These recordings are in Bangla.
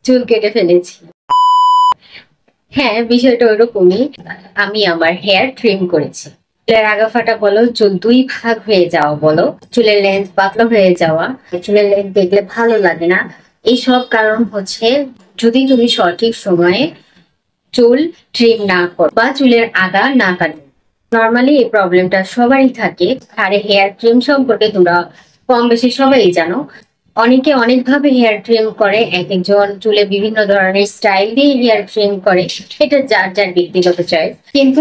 চুল কেটে ফেলেছি। হ্যাঁ, বিষয়টা ওরকমই। আমি আমার হেয়ার ট্রিম করেছি। চুলের আগা ফাটা বলো, চুল দুই ভাগ হয়ে যাওয়া বলো, চুলের লেন্থ পাতলা হয়ে যাওয়া, চুলের লেন্থ দেখলে ভালো লাগে না, এইসব কারণ হচ্ছে যদি তুমি সঠিক সময়ে চুল ট্রিম না করো বা চুলের আগা না কাটো। নর্মালি এই প্রবলেমটা সবারই থাকে। আর হেয়ার ট্রিম সম্পর্কে তোমরা কম বেশি সবাই জানো। অনেকে অনেকভাবে হেয়ার ট্রিম করে, এক একজন চুলে বিভিন্ন ধরনের স্টাইল দিয়ে হেয়ার ট্রিম করে, এটা যার যার ব্যক্তিগত চয়েস। কিন্তু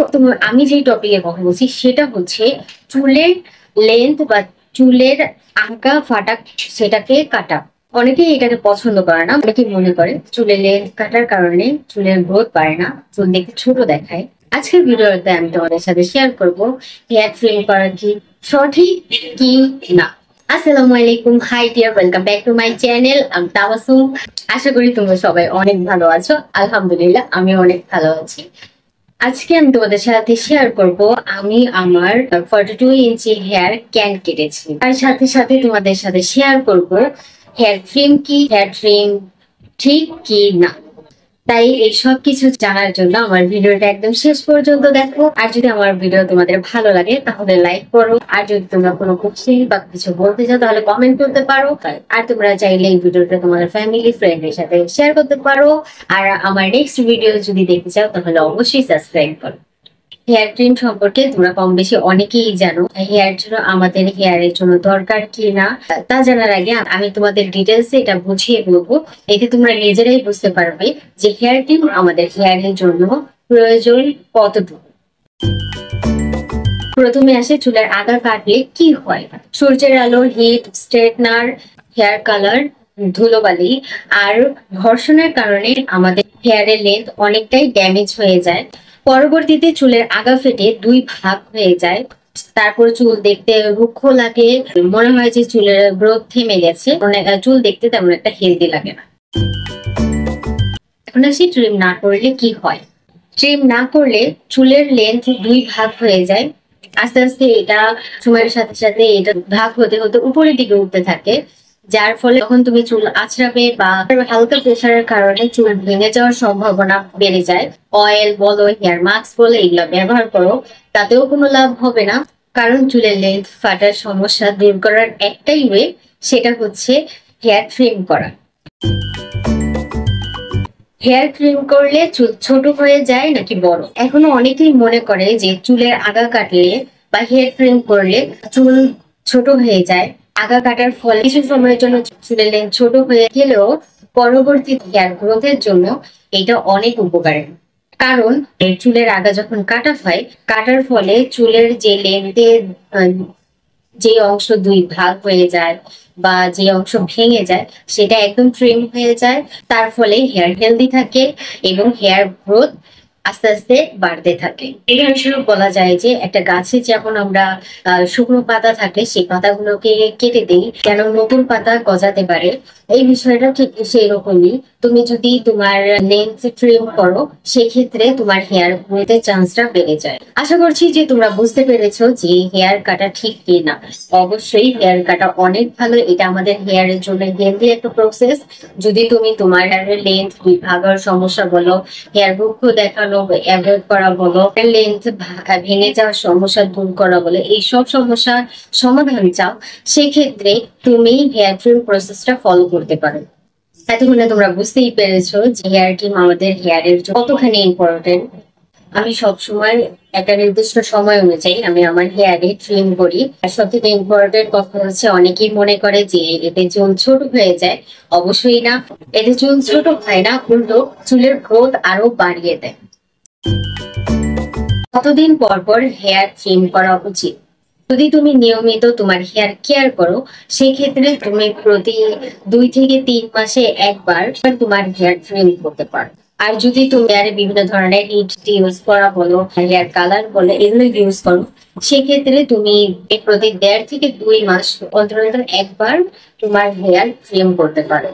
আমি যেই টপিকে কথা বলছি সেটা হচ্ছে চুলের লেন্থ বা চুলের আগা ফাটা সেটাকে কাটা। অনেকেই এটাকে পছন্দ করে না, অনেকে মনে করে চুলের লেন্থ কাটার কারণে চুলের গ্রোথ পারে না, চুল দেখতে ছোট দেখায়। আজকের ভিডিওতে আমি তোমাদের সাথে শেয়ার করব হেয়ার ট্রিম করা কি সঠিক কি না। আসসালামু আলাইকুম, high deer, welcome back to my channel. আমি তাবাসুম। আশা করি তোমরা সবাই অনেক ভালো আছো। আলহামদুলিল্লাহ, আমি অনেক ভালো আছি। আজকে আমি তোমাদের সাথে শেয়ার করব আমি আমার 42 ইঞ্চি হেয়ার ক্যান কেটেছি। তার সাথে সাথে তোমাদের সাথে শেয়ার করব হেয়ার ট্রিম কি, হেয়ার ট্রিম ঠিক কি না। তাই এই সব কিছু জানার জন্য আমার ভিডিওটা একদম শেষ পর্যন্ত দেখো। আর যদি আমার ভিডিও তোমাদের ভালো লাগে তাহলে লাইক করো। আর যদি তোমরা কোনো কোশ্চেন বা কিছু বলতে চাও তাহলে কমেন্ট করতে পারো। আর তোমরা চাইলে এই ভিডিওটা তোমাদের ফ্যামিলি ফ্রেন্ডের সাথে শেয়ার করতে পারো। আর আমার নেক্সট ভিডিও যদি দেখতে চাও তাহলে অবশ্যই সাবস্ক্রাইব করো। হেয়ার ট্রিম সম্পর্কে তোমরা কম বেশি অনেকেই জানো। হেয়ার জন্য আমাদের হেয়ারের জন্য দরকার কি না তা জানার আগে আমি তোমাদের ডিটেলস এটা বুঝিয়ে বলবো। এতে তোমরা নিজেরাই বুঝতে পারবে যে হেয়ার ট্রিম আমাদের হেয়ারের জন্য প্রয়োজন কতটুকু। প্রথমে আসে চুলের আগা কাটলে কি হয়। সূর্যের আলো, হিট, স্ট্রেটনার, হেয়ার কালার, ধুলোবালি আর ঘর্ষণের কারণে আমাদের হেয়ারের লেন্থ অনেকটাই ড্যামেজ হয়ে যায়। পরবর্তীতে চুলের আগা ফেটে দুই ভাগ হয়ে যায়। তারপর চুল দেখতে রুক্ষ লাগে, মনে হয় যে চুলের গ্রোথ থেমে গেছে, চুল দেখতে তেমন একটা হেলদি লাগে না। এখন আসি ট্রিম না করলে কি হয়। ট্রিম না করলে চুলের লেন্থ দুই ভাগ হয়ে যায়। আস্তে আস্তে এটা সময়ের সাথে সাথে এটা ভাগ হতে হতে উপরের দিকে উঠতে থাকে, যার ফলে যখন তুমি চুল আঁচড়াবে বা হালকা প্রেসারের কারণে চুল ভেঙে যাওয়ার সম্ভাবনা বেড়ে যায়। অয়েল বলো, হেয়ার মাস্ক বলো, এগুলো ব্যবহার করো, তাতেও কোনো লাভ হবে না। কারণ চুলের লেন্থ ফাটার সমস্যা দূর করার একটাই ওয়ে, সেটা হচ্ছে হেয়ার ট্রিম করা। হেয়ার ট্রিম করলে চুল ছোট হয়ে যায় নাকি বড়। এখনো অনেকেই মনে করে যে চুলের আগা কাটলে বা হেয়ার ট্রিম করলে চুল ছোট হয়ে যায়। আগা কাটার ফলে কিছু সময়ের জন্য চুলের লেন্থ ছোট হয়ে গেলেও পরবর্তী হেয়ার গ্রোথের জন্য এটা অনেক উপকারী। কারণ চুলের আগা যখন কাটা হয়, কাটার ফলে চুলের যে লেন্থের যে অংশ দুই ভাগ হয়ে যায় বা যে অংশ ভেঙে যায় সেটা একদম ট্রিম হয়ে যায়। তার ফলে হেয়ার হেলদি থাকে এবং হেয়ার গ্রোথ আস্তে আস্তে বাড়তে থাকে। উদাহরণস্বরূপ বলা যায় যে একটা গাছে যখন আমরা শুকনো পাতা থাকলে সেই পাতাগুলোকে কেটে দিই যেন নতুন পাতা গজাতে পারে, এই বিষয়টা ঠিক সেই রকমই। তুমি যদি তোমার লেন্থ ট্রিম করো সেক্ষেত্রে তোমার হেয়ার গ্রোথের চান্সটা বেড়ে যায়। আশা করছি যে তোমরা বুঝতে পেরেছো যে হেয়ার কাটা ঠিক কি না। অবশ্যই হেয়ার কাটা অনেক ভালো, এটা আমাদের হেয়ারের জন্য হেলদি একটা প্রসেস। যদি তুমি তোমার হেয়ারের লেন্থ ভাগার সমস্যা বলো, হেয়ার রুক্ষ দেখানো অ্যাভয়েড করা বলো, লেন্থ ভেঙে যাওয়ার সমস্যা দূর করা বলো, এইসব সমস্যার সমাধান চাও, সেক্ষেত্রে তুমি হেয়ার ট্রিম প্রসেসটা ফলো করতে পারো। এতক্ষণে তোমরা বুঝতেই পেরেছো যে হেয়ার ট্রিম আমাদের হেয়ারের জন্য কতখানি ইম্পর্টেন্ট। আমি সবসময় একটা নির্দিষ্ট সময় অনুযায়ী আমি আমার হেয়ারে ট্রিম করি। আর সব থেকে ইম্পর্টেন্ট কথা হচ্ছে অনেকেই মনে করে যে এতে চুল ছোট হয়ে যায়। অবশ্যই না, এতে চুল ছোট হয় না, উল্টো চুলের গ্রোথ আরো বাড়িয়ে দেয়। কতদিন পর পর হেয়ার ট্রিম করা উচিত। যদি তুমি নিয়মিত তোমার হেয়ার কেয়ার করো সেক্ষেত্রে তুমি প্রতি 2 থেকে 3 মাসে একবার তোমার হেয়ার ট্রিম করতে পারো। আর যদি তুমি হেয়ারে বিভিন্ন ধরনের হিট ইউজ করা বলো, হেয়ার কালার বলো, এগুলো ইউজ করো, সেক্ষেত্রে তুমি প্রতি 1.5 থেকে 2 মাস অন্তর অন্তর একবার তোমার হেয়ার ট্রিম করতে পারো।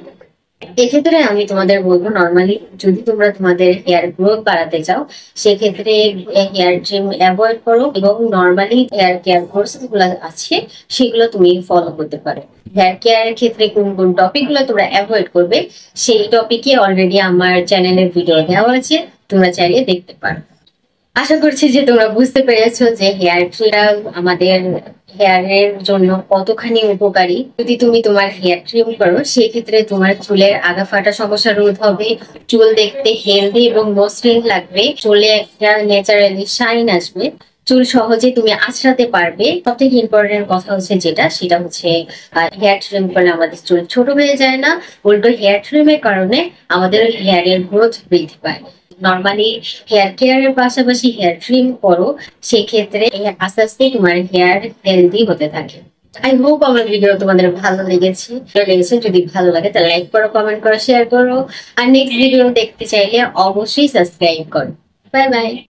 এক্ষেত্রে আমি তোমাদের বলবো, নর্মালি যদি তোমরা তোমাদের হেয়ার গ্রোথ বাড়াতে চাও সেক্ষেত্রে হেয়ার ট্রিম অ্যাভয়েড করো, এবং নর্মালি হেয়ার কেয়ার কোর্স গুলো আছে সেগুলো তুমি ফলো করতে পারো। হেয়ার কেয়ারের ক্ষেত্রে কোন কোন টপিক গুলো তোমরা অ্যাভয়েড করবে সেই টপিকে অলরেডি আমার চ্যানেলের ভিডিও দেওয়া আছে, তোমরা চাইলে দেখতে পারো। আশা করছি যে তোমরা বুঝতে পেরেছো যে হেয়ার ট্রিম আমাদের হেয়ারের জন্য কতখানি উপকারী। যদি তুমি তোমার হেয়ার ট্রিম করো সেক্ষেত্রে তোমার চুলের আগা ফাটা সমস্যা রোধ হবে, চুল দেখতে হেলদি এবং মসৃণ লাগবে, চুলে একটা ন্যাচারালি শাইন আসবে, চুল সহজে তুমি আঁচড়াতে পারবে। সব থেকে ইম্পর্টেন্ট কথা হচ্ছে সেটা হচ্ছে হেয়ার ট্রিম করলে আমাদের চুল ছোট হয়ে যায় না, উল্টো হেয়ার ট্রিমের কারণে আমাদের হেয়ারের গ্রোথ বৃদ্ধি পায়। নর্মালি হেয়ার কেয়ারের পাশাপাশি হেয়ার ট্রিম করো, সেক্ষেত্রে আস্তে আস্তে তোমার হেয়ার হেলদি হতে থাকে। আই হোপ আমার ভিডিও তোমাদের ভালো লেগেছে। যদি ভালো লাগে তাহলে লাইক করো, কমেন্ট করো, শেয়ার করো। আর নেক্সট ভিডিও দেখতে চাইলে অবশ্যই সাবস্ক্রাইব করো। Bye bye.